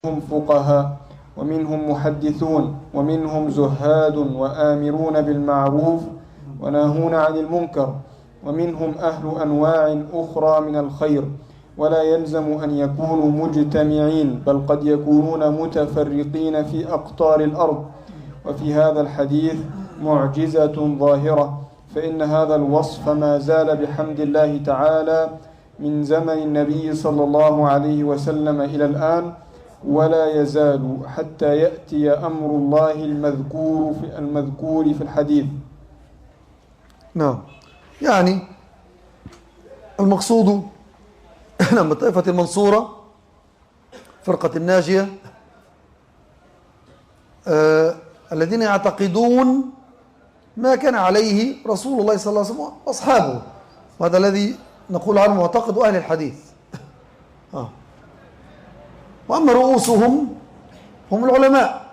هم فقهاء ومنهم محدثون ومنهم زهاد وآمرون بالمعروف وناهون عن المنكر ومنهم أهل أنواع أخرى من الخير ولا يلزم أن يكونوا مجتمعين بل قد يكونون متفرقين في أقطار الأرض. وفي هذا الحديث معجزة ظاهرة، فإن هذا الوصف ما زال بحمد الله تعالى من زمن النبي صلى الله عليه وسلم إلى الآن، ولا يزال حتى يأتي أمر الله المذكور في الحديث. نعم، يعني المقصود أن الطائفة المنصورة فرقة الناجية الذين يعتقدون ما كان عليه رسول الله صلى الله عليه وسلم وأصحابه، وهذا الذي نقول عنه معتقد أهل الحديث. وأما رؤوسهم هم العلماء،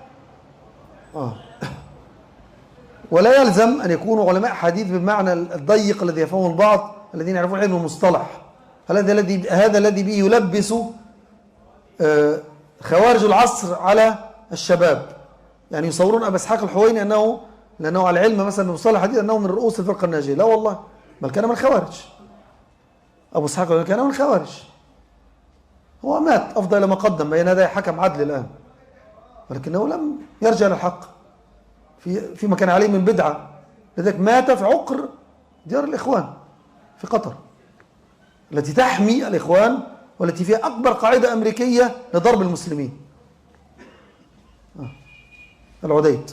ولا يلزم أن يكونوا علماء حديث بالمعنى الضيق الذي يفهمه البعض الذين يعرفون علم المصطلح. هذا الذي به يلبس خوارج العصر على الشباب، يعني يصورون أبا إسحاق الحويني لأنه على علم مثلا بمصطلح الحديث أنه من رؤوس الفرقة الناجية. لا والله، بل كان من الخوارج. أبو إسحاق كان من الخوارج، هو مات أفضل ما قدم، بين هذا حكم عدل الآن، ولكنه لم يرجع للحق فيما كان عليه من بدعة، لذلك مات في عقر ديار الإخوان في قطر التي تحمي الإخوان والتي فيها أكبر قاعدة أمريكية لضرب المسلمين، العديد.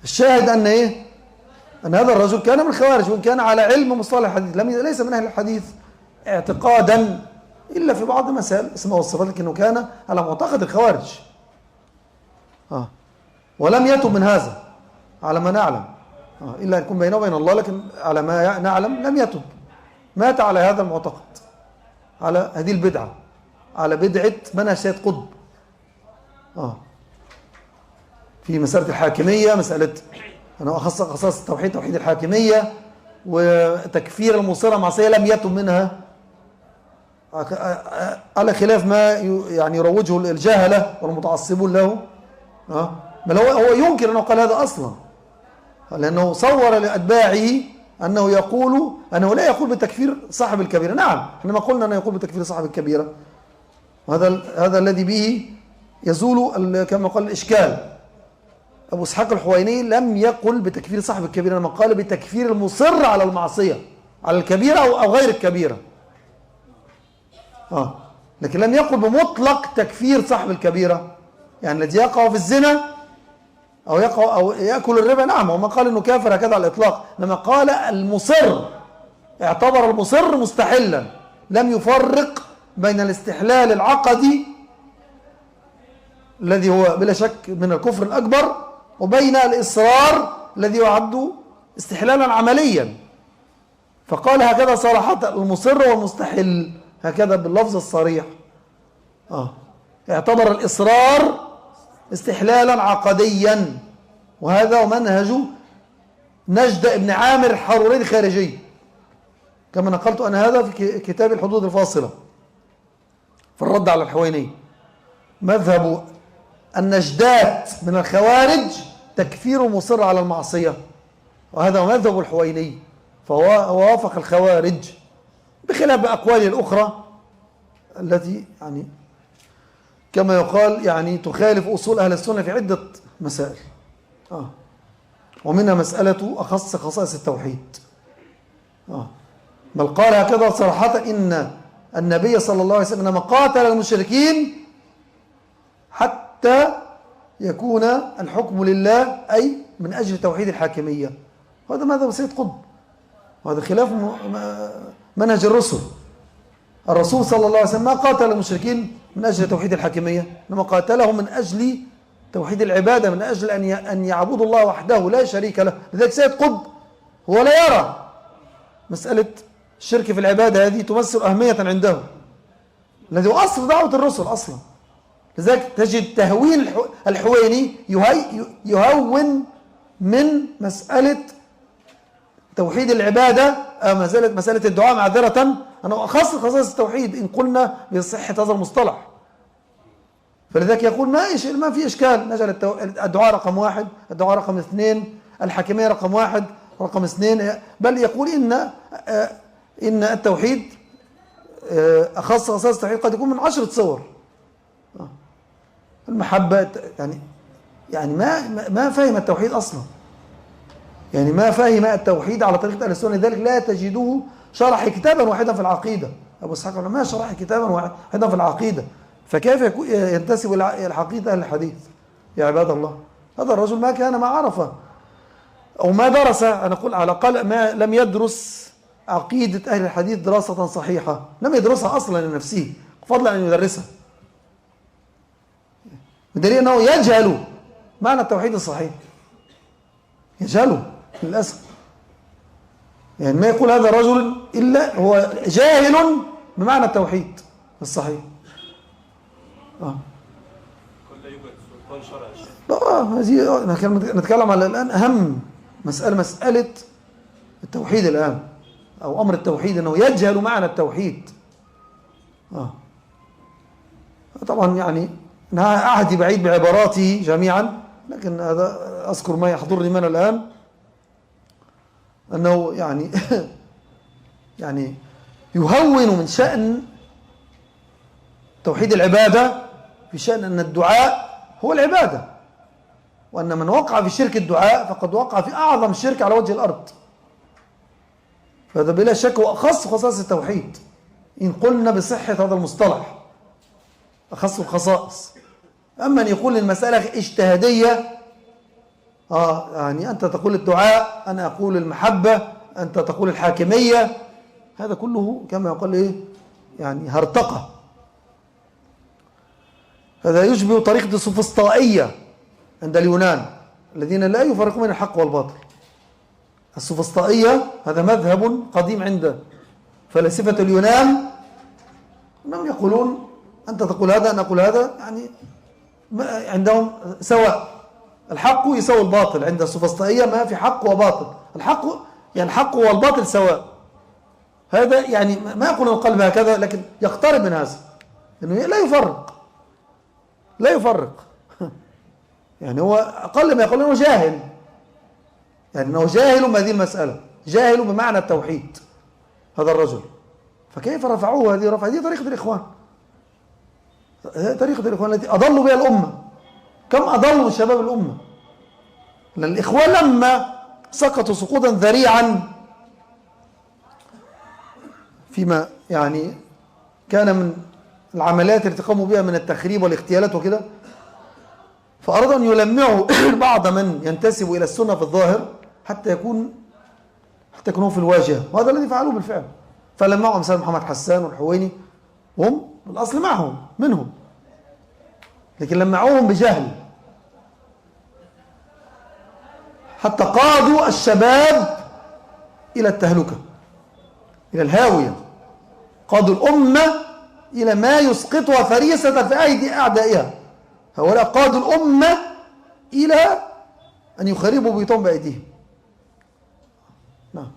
الشاهد أن هذا الرجل كان من الخوارج، وإن كان على علم مصطلح الحديث ليس من أهل الحديث اعتقادا إلا في بعض مسائل اسمه والصفات، لكنه كان على معتقد الخوارج، ولم يتب من هذا على ما نعلم، إلا أن يكون بينه وبين الله، لكن على ما نعلم لم يتب، مات على هذا المعتقد، على هذه البدعة، على بدعة منهج سيد قطب في مسألة الحاكمية، مسألة أنا خصائص التوحيد، توحيد الحاكمية، وتكفير المصيرة معصية لم يتب منها، على خلاف ما يعني يروجه الجهلة والمتعصبون له. بل هو ينكر أنه قال هذا أصلا، لأنه صور لأتباعه أنه لا يقول بتكفير صاحب الكبيرة. نعم، إنما قلنا أنه يقول بتكفير صاحب الكبيرة، هذا الذي به يزول كما قال الإشكال. أبو إسحاق الحويني لم يقل بتكفير صاحب الكبيرة، إنما قال بتكفير المصر على المعصية، على الكبيرة أو غير الكبيرة، لكن لم يقل بمطلق تكفير صاحب الكبيرة، يعني الذي يقع في الزنا أو يأكل الربا. نعم، وما قال إنه كافر هكذا على الإطلاق، لما قال المصر، اعتبر المصر مستحلا، لم يفرق بين الاستحلال العقدي الذي هو بلا شك من الكفر الأكبر، وبين الإصرار الذي يعد استحلالا عمليا، فقال هكذا صراحة المصر والمستحل هكذا باللفظ الصريح. اعتبر الإصرار استحلالا عقديا، وهذا منهج نجد ابن عامر الحروري الخارجي، كما نقلت أنا هذا في كتاب الحدود الفاصلة في الرد على الحويني. مذهب النجدات من الخوارج تكفير مصر على المعصية، وهذا مذهب الحويني، فهو وافق الخوارج بخلاف أقواله الأخرى التي يعني كما يقال يعني تخالف أصول أهل السنة في عدة مسائل، ومنها مسألة أخص خصائص التوحيد. بل قال هكذا صراحة إن النبي صلى الله عليه وسلم قاتل المشركين حتى يكون الحكم لله، أي من أجل توحيد الحاكمية، وهذا ماذا سيد قطب، وهذا خلاف منهج الرسول صلى الله عليه وسلم ما قاتل المشركين من أجل توحيد الحاكمية، إنما قاتلهم من أجل توحيد العبادة، من أجل أن يعبدوا الله وحده لا شريك له. لذلك سيد قطب هو لا يرى مسألة الشرك في العبادة هذه تمثل أهمية عنده، الذي هو أصل دعوة الرسل أصلا. لذلك تجد تهوين الحويني يهون من مسألة توحيد العبادة، مسألة الدعاء معذرة أنه أخص خصائص التوحيد إن قلنا بصحة هذا المصطلح. فلذلك يقول ما في إشكال، نجعل الدعاء رقم 1، الدعاء رقم 2، الحاكمية رقم 1 رقم 2، بل يقول إن التوحيد أخص أساس التوحيد قد يكون من 10 صور. المحبة يعني ما فهم التوحيد أصلا، يعني ما فهم التوحيد على طريقة أهل السنة، لذلك لا تجدوه شرح كتابا واحدا في العقيدة. أبو إسحاق ما شرح كتابا واحدا في العقيدة، فكيف ينتسب إلى العقيدة أهل الحديث يا عباد الله؟ هذا الرجل ما كان ما عرف أو ما درس، أنا أقول على الأقل ما لم يدرس عقيدة أهل الحديث دراسة صحيحة، لم يدرسها أصلا لنفسه فضلا أن يدرسها، بدليل أنه يجهل معنى التوحيد الصحيح، يجهله للأسف. يعني ما يقول هذا الرجل إلا هو جاهل بمعنى التوحيد الصحيح. هذه نتكلم على الآن أهم مسألة التوحيد الآن، أو أمر التوحيد، أنه يجهل معنى التوحيد. طبعا يعني أعهد بعيد بعباراته جميعا، لكن هذا أذكر ما يحضرني من الآن، أنه يعني يهون من شأن توحيد العبادة في شأن أن الدعاء هو العبادة، وأن من وقع في شرك الدعاء فقد وقع في أعظم شرك على وجه الأرض. فهذا بلا شك هو أخص خصائص التوحيد إن قلنا بصحة هذا المصطلح، أخص الخصائص. أما أن يقول المسألة اجتهادية، يعني أنت تقول الدعاء، أنا أقول المحبة، أنت تقول الحاكمية، هذا كله كما يقول يعني هرطقة. هذا يشبه طريقة السوفسطائية عند اليونان الذين لا يفرقون بين الحق والباطل. السوفسطائية هذا مذهب قديم عند فلاسفة اليونان، أنهم يقولون أنت تقول هذا أنا أقول هذا، يعني عندهم سواء، الحق يساوي الباطل. عند السوفسطائية ما في حق وباطل، الحق والباطل سواء. هذا يعني ما أقول القلب هكذا، لكن يقترب من هذا، إنه لا يفرق يعني هو أقل ما يقول إنه جاهل، يعني إنه جاهل بهذه المسألة، جاهل بمعنى التوحيد هذا الرجل. فكيف رفعوه هذه رفع؟ هذه طريقة الإخوان، طريقة الإخوان التي أضلوا بها الأمة. كم أضلوا شباب الأمة؟ لأن الإخوان لما سقطوا سقوطا ذريعا فيما يعني كان من العمليات التي قاموا بها من التخريب والاغتيالات وكده، فأرادوا أن يلمعوا بعض من ينتسب إلى السنة في الظاهر حتى يكونوا في الواجهة، وهذا الذي فعلوه بالفعل. فلمعوا أمثال محمد حسان والحويني، وهم بالأصل منهم، لكن لمعوهم بجهل حتى قادوا الشباب إلى التهلكة، إلى الهاوية، قادوا الأمة إلى ما يسقطها فريسة في أيدي أعدائها. هؤلاء قادوا الأمة إلى أن يخربوا بيوتهم بأيديهم. نعم.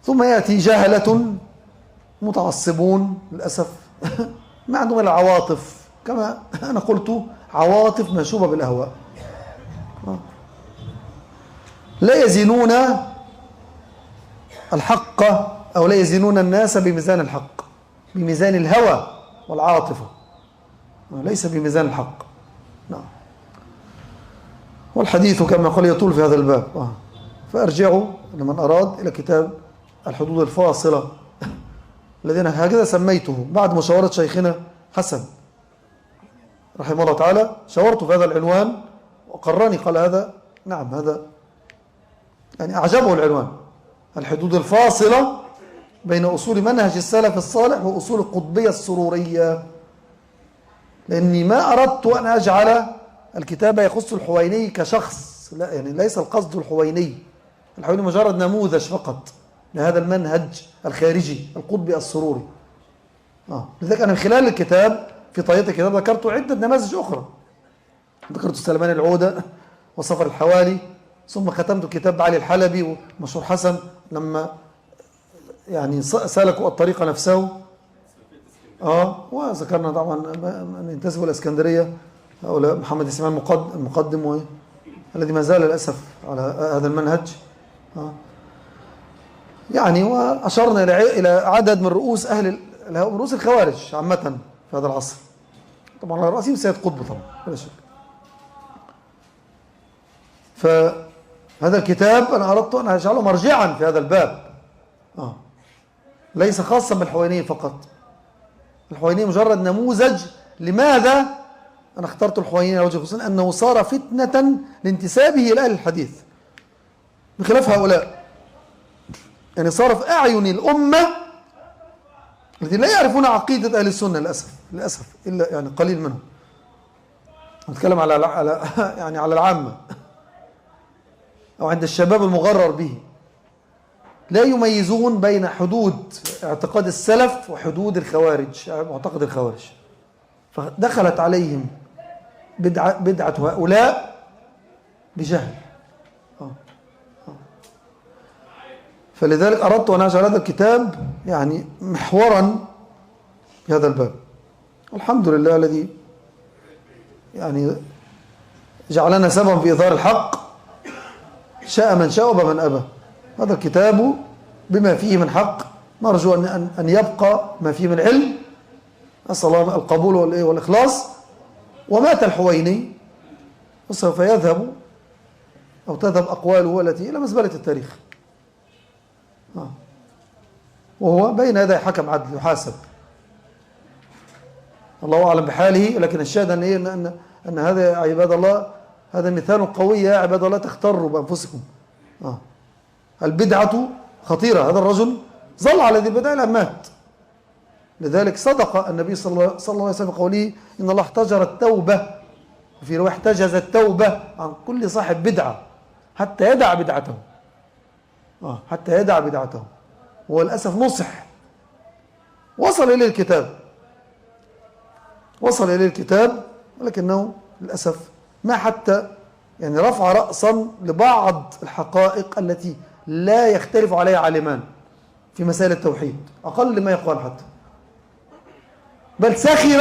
ثم يأتي جهلة متعصبون للأسف ما عندهم إلا عواطف، كما أنا قلت، عواطف مشوبة بالأهواء، لا يزنون الحق أو لا يزنون الناس بميزان الحق، بميزان الهوى والعاطفة، ليس بميزان الحق. نعم. والحديث كما قال يطول في هذا الباب، فأرجعوا لمن أراد إلى كتاب الحدود الفاصلة الذين هكذا سميته بعد مشاورة شيخنا حسن رحمه الله تعالى. شاورته في هذا العنوان وقررني، قال هذا نعم، هذا يعني أعجبه العنوان، الحدود الفاصلة بين أصول منهج السلف الصالح وأصول القطبية السرورية. لأني ما أردت أن أجعل الكتاب يخص الحويني كشخص، لا، يعني ليس القصد الحويني مجرد نموذج فقط لهذا المنهج الخارجي القطبي السروري. لذلك أنا من خلال الكتاب في طيات الكتاب ذكرت عدة نماذج أخرى، ذكرت سلمان العودة وصفر الحوالي، ثم ختمت كتاب علي الحلبي ومشهور حسن لما يعني سلكوا الطريق نفسه. وذكرنا طبعا من ينتسب الإسكندرية هؤلاء محمد إسماعيل المقدم الذي ما زال للأسف على هذا المنهج. يعني وأشرنا إلى عدد من رؤوس رؤوس الخوارج عامة في هذا العصر، طبعا على رأسهم سيد قطب طبعا بلا شك. فهذا الكتاب أنا أردت أن أجعله مرجعا في هذا الباب، ليس خاصا بالحوينيين فقط. الحوينيين مجرد نموذج. لماذا أنا اخترت الحوينيين على وجه الخصوص؟ أنه صار فتنة لانتسابه إلى أهل الحديث بخلاف هؤلاء. يعني صار في أعين الأمة الذين لا يعرفون عقيدة أهل السنة للأسف إلا يعني قليل منهم. نتكلم على يعني على العامة أو عند الشباب المغرر به، لا يميزون بين حدود اعتقاد السلف وحدود الخوارج، معتقد الخوارج. فدخلت عليهم بدعة هؤلاء بجهل. فلذلك أردت أن أجعل هذا الكتاب يعني محورا في هذا الباب. الحمد لله الذي يعني جعلنا سببا في إظهار الحق، شاء من شاء وأبى من أبى. هذا الكتاب بما فيه من حق، نرجو أن يبقى ما فيه من علم، أسأل الله القبول والإخلاص. ومات الحويني وسوف يذهب أو تذهب أقواله التي إلى مزبلة التاريخ، وهو بين يدي حكم عدل يحاسب، الله أعلم بحاله. لكن الشاهد أن هذا عباد الله، هذا المثال قوي يا عباد الله، تختروا بأنفسكم. البدعة خطيرة. هذا الرجل ظل على ذي البدع إلى أن مات. لذلك صدق النبي صلى الله عليه وسلم قوله إن الله احتجر التوبة، وفي رواية احتجز التوبة عن كل صاحب بدعة حتى يدع بدعته. حتى يدع بدعته. وللأسف نصح، وصل إليه الكتاب ولكنه للأسف ما حتى يعني رفع رأسا لبعض الحقائق التي لا يختلف عليها عالمان في مسائل التوحيد، أقل ما يقال حتى، بل سخر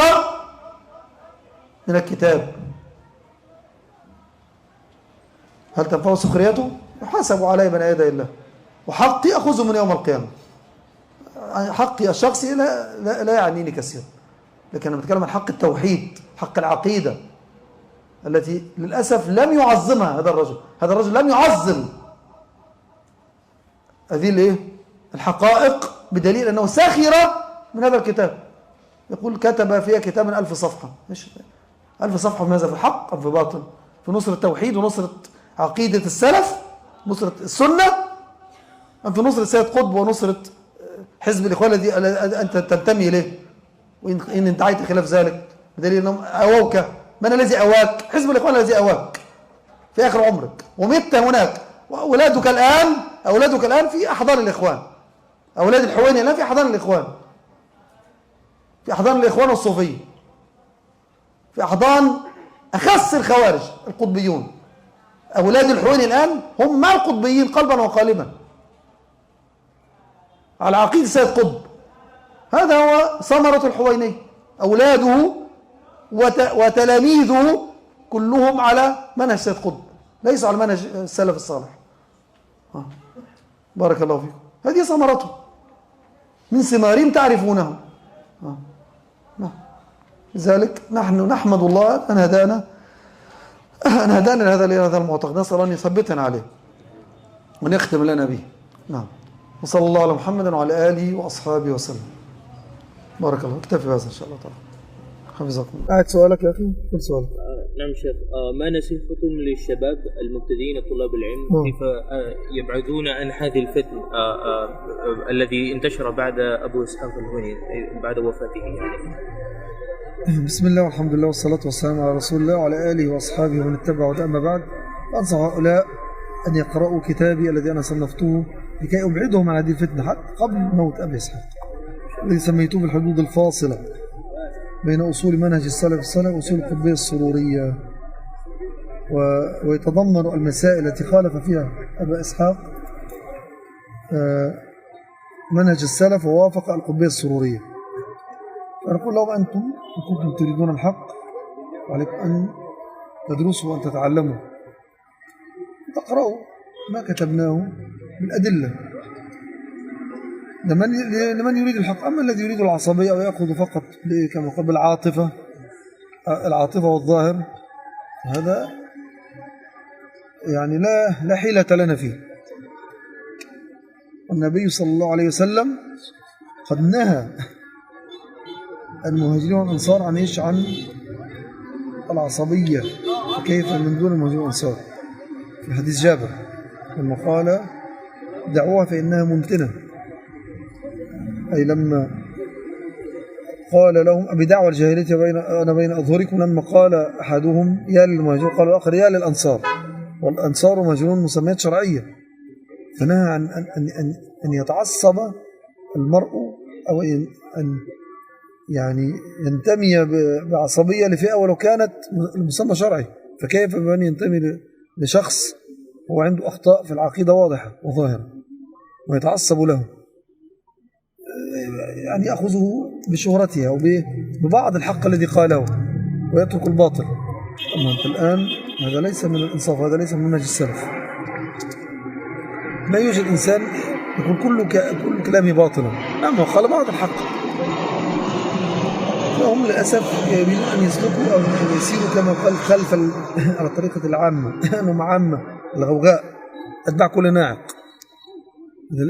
من الكتاب. هل تنفع سخريته؟ يحاسب عليه بين يدي الله، وحقي أخذه من يوم القيامة. حقي الشخصي لا يعنيني كثيرا، لكن أنا بتكلم عن حق التوحيد، حق العقيدة التي للأسف لم يعظمها هذا الرجل لم يعظم هذه الحقائق، بدليل أنه سخر من هذا الكتاب. يقول كتب فيها كتابا 1000 صفحة. 1000 صفحة في ماذا؟ في حق أم في باطل؟ في نصرة التوحيد ونصرة عقيدة السلف، نصرة السنة، أم في نصرة سيد قطب ونصرة حزب الإخوان الذي أنت تنتمي إليه وإن انتهيت خلاف ذلك، بدليل أنهم أووك. من الذي أواك؟ حزب الإخوان الذي أواك في آخر عمرك، ومت هناك. وأولادك الآن في أحضان الإخوان، أولاد الحويني الآن في أحضان الإخوان، في أحضان الإخوان والصوفية، في أحضان أخس الخوارج القطبيون. أولاد الحويني الآن هم مع القطبيين قلبا وقالبا على عقيدة سيد قطب. هذا هو ثمرة الحويني، أولاده وتلاميذه كلهم على منهج سيد قطب، ليس على منهج السلف الصالح. بارك الله فيكم. هذه ثمرته، من ثمارهم تعرفونه. لذلك نحن نحمد الله أن هدانا لهذا المعتقد، نسأل أن يثبتنا عليه وأن يختم لنا به. نعم. وصلى الله على محمد وعلى آله وأصحابه وسلم. بارك الله. اكتفي بهذا إن شاء الله تعالى. حفظكم. قاعد سؤالك يا أخي؟ كل سؤالك. نعم شيخ، ما نصيحتم للشباب المبتدئين طلاب العلم كيف يبعدون عن هذه الفتنة الذي انتشر بعد أبو إسحاق الهوني بعد وفاته يعني؟ بسم الله والحمد لله والصلاة والسلام على رسول الله وعلى آله وأصحابه ومن اتبعه. أما بعد، أنصح هؤلاء أن يقرأوا كتابي الذي أنا صنفته لكي أبعدهم عن هذه الفتنة حتى قبل موت أبي إسحاق، الذي سميته بالحدود الفاصلة بين أصول منهج السلف الصالح وأصول القطبية السرورية، ويتضمن المسائل التي خالف فيها أبا إسحاق منهج السلف ووافق القطبية السرورية. فنقول لهم أنتم إن كنتم تريدون الحق عليكم أن تدرسوا وأن تتعلموا تقرأوا ما كتبناه بالأدلة لمن يريد الحق. أما الذي يريد العصبية أو يأخذ فقط كما قال العاطفة والظاهر هذا يعني لا حيلة لنا فيه. النبي صلى الله عليه وسلم قد نهى المهاجرين والأنصار عن العصبية، فكيف من دون المهاجرين والأنصار؟ في حديث جابر لما قال دعوها فإنها ممتنة، أي لما قال لهم بدعوى الجاهلية أنا بين أظهركم، لما قال أحدهم يا للمهاجرين قال الآخر يا للأنصار، والأنصار مهاجرون مسميات شرعية، فنهى عن أن يتعصب المرء أو أن يعني ينتمي بعصبية لفئة ولو كانت المسمى شرعي، فكيف بأن ينتمي لشخص هو عنده أخطاء في العقيدة واضحة وظاهرة ويتعصب له، يعني يأخذه بشهرتها وببعض الحق الذي قاله ويترك الباطل. أما أنت الآن هذا ليس من الإنصاف، هذا ليس من منهج السلف. ما يوجد إنسان يقول كل كلامه باطلا، أما قال بعض الحق، فهم للأسف يريدون أن يسلكوا أو أن يسيروا كما قال خلف على طريقة العامة أنهم عامة الغوغاء أتبع كل ناعق. هذا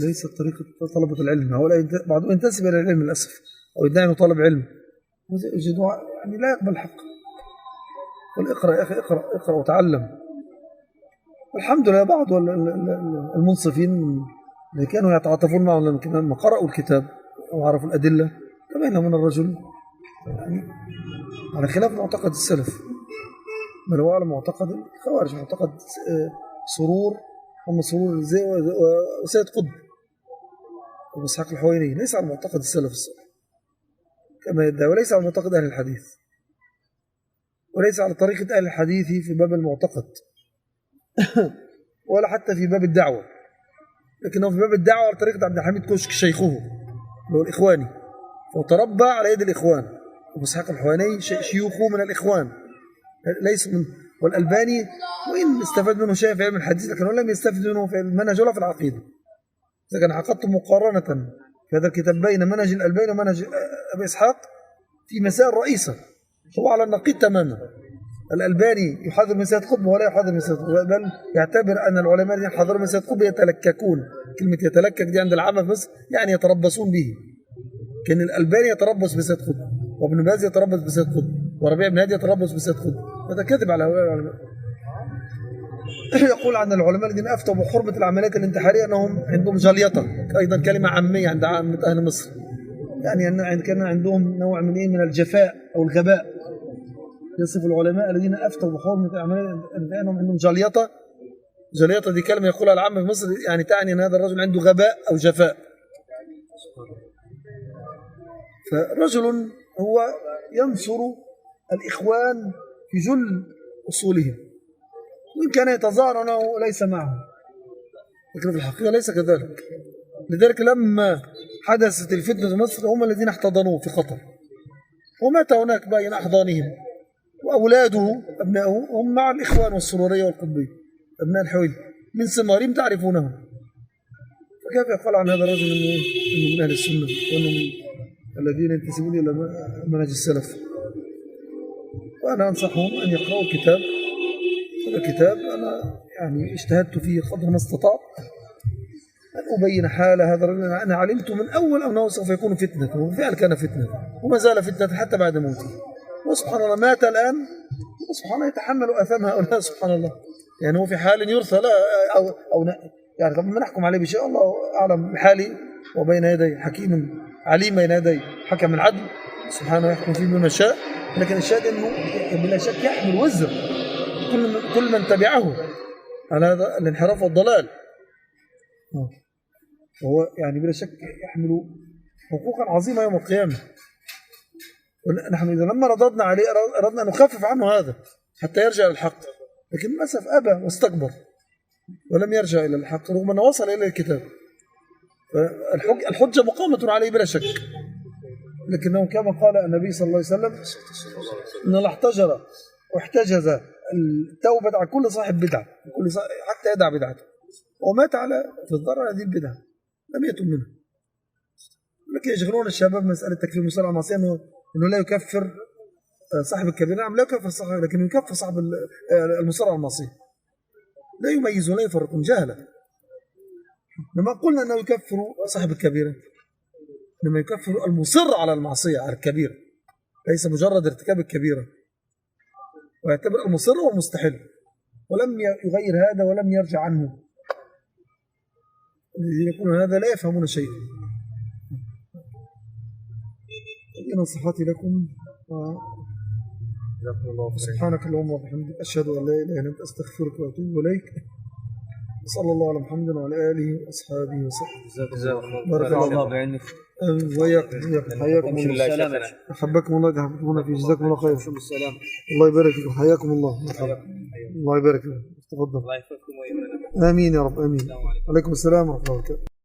ليست طريقة طلبة العلم. هؤلاء بعضهم ينتسب إلى العلم للأسف أو يدعي أنه طالب علم، يجدوا يعني لا يقبل الحق. قل اقرأ يا أخي، اقرأ وتعلم. الحمد لله بعض المنصفين اللي كانوا يتعاطفون معهم لما قرأوا الكتاب أو عرفوا الأدلة تبين من الرجل يعني على خلاف معتقد السلف، بل هو على معتقد الخوارج، معتقد سرور هم سرور زي وسيد قطب وإسحاق الحويني، ليس على معتقد السلف الصالح كما يدعي، وليس على معتقد أهل الحديث، وليس على طريقة أهل الحديث في باب المعتقد ولا حتى في باب الدعوة، لكنه في باب الدعوة على طريقة عبد الحميد كشك شيخه اللي هو الإخواني، وتربى على يد الإخوان، وإسحاق الحويني شيوخه من الإخوان ليس من، والألباني وإن استفاد منه شيء في علم الحديث لكنه لم يستفد منه في المنهج ولا في العقيدة. إذا كان عقدت مقارنة في هذا الكتاب بين منهج الألباني ومنهج أبي إسحاق في مسائل رئيسة، هو على النقيض تماما. الألباني يحاضر من سيد قطب ولا يحاضر من سيد قطب، بل يعتبر أن العلماء الذين حضروا من سيد قطب يتلككون. كلمة يتلكك دي عند العامة في مصر يعني يتربصون به. كان الألباني يتربص بسيد قطب، وابن باز يتربص بسيد قطب، وربيع بن هادي يتربص بسيد قطب. هذا كذب على هؤلاء العلماء. يقول عن العلماء الذين أفتوا بحرمة العمليات الانتحارية أنهم عندهم جليطة، أيضا كلمة عامية عند عامة أهل مصر، يعني كان عندهم نوع من الجفاء أو الغباء. يصف العلماء الذين أفتوا بحرمة العمليات أنهم عندهم جليطة. جليطة دي كلمة يقولها العامة في مصر، يعني تعني أن هذا الرجل عنده غباء أو جفاء. فرجل هو ينصر الإخوان في جل أصولهم، وإن كان يتظاهر أنه ليس معه، لكن في الحقيقة ليس كذلك. لذلك لما حدثت الفتنة في مصر هم الذين احتضنوه في قطر، ومات هناك بين أحضانهم، وأولاده أبنائه هم مع الإخوان والسرورية والقطبية، أبناء الحويل من ثمارهم تعرفونهم. فكيف يقال عن هذا الرجل أنه من أهل السنة وأنه الذين ينتسبون إلى منهج السلف؟ وأنا أنصحهم أن يقرأوا الكتاب. هذا الكتاب أنا يعني اجتهدت فيه قدر ما استطعت أن أبين حال هذا الرجل. أنا علمت من أول أنه سوف يكون فتنة، وفعلا كان فتنة وما زال فتنة حتى بعد موته. وسبحان الله مات الآن، وسبحان الله يتحمل آثام هؤلاء. سبحان الله، يعني هو في حال يرثى لا أو يعني طب ما نحكم عليه بشيء، الله أعلم بحالي وبين يدي حكيم عليم، بين يدي حكم العدل سبحانه يحكم فيه بما شاء. لكن الشاهد أنه بلا شك يحمل وزر كل من تبعه على هذا الانحراف والضلال، وهو يعني بلا شك يحمل حقوقا عظيمة يوم القيامة. ونحن إذا لما رددنا عليه أردنا أن نخفف عنه هذا حتى يرجع إلى الحق، لكن للأسف أبى واستكبر ولم يرجع إلى الحق رغم أنه وصل إلى الكتاب. الحجة مقامة عليه بلا شك، لكنه كما قال النبي صلى الله عليه وسلم إن الله احتجر واحتجز التوبة عن كل صاحب بدعة، حتى يدع بدعته، ومات على في الضرر هذه البدعة لم يتم منها. لكن يشغلون الشباب مسألة تكفير المصر على المعصية أنه لا يكفر صاحب الكبيرة. نعم لا يكفر صاحب، لكن يكفر صاحب المصر على المعصية، لا يميز ولا يفرق، جهلا. لما قلنا أنه يكفر صاحب الكبيرة، لما يكفر المصر على المعصية على الكبيرة، ليس مجرد ارتكاب الكبيرة، ويعتبر المصر والمستحل، ولم يغير هذا ولم يرجع عنه. الذين يقولون هذا لا يفهمون شيئا. نصيحتي لكم سبحانك اللهم وبحمدك أشهد أن لا إله إلا أنت أستغفرك وأتوب إليك. صلى الله على محمد وعلى آله وأصحابه وسلم. بارك الله بعينك وإياكم. حياكم الله. أحبكم الله يحببكم في. جزاكم الله خير. الله يبارك فيكم. حياكم الله. الله يبارك فيكم. تفضل. الله يحفظكم ويبارك. آمين يا رب. آمين. عليكم السلام ورحمة الله وبركاته.